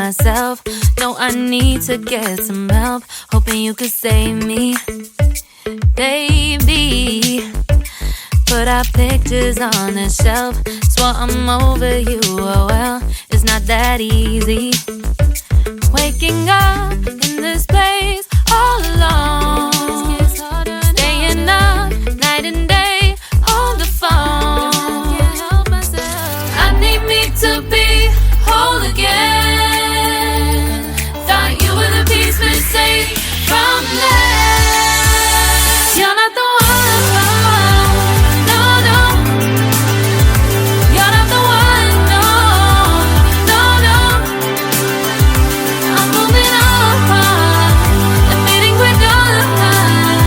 myself. No, I need to get some help. Hoping you could save me, baby. Put our pictures on the shelf. Swore I'm over you, oh well, it's not that easy. Waking up in this place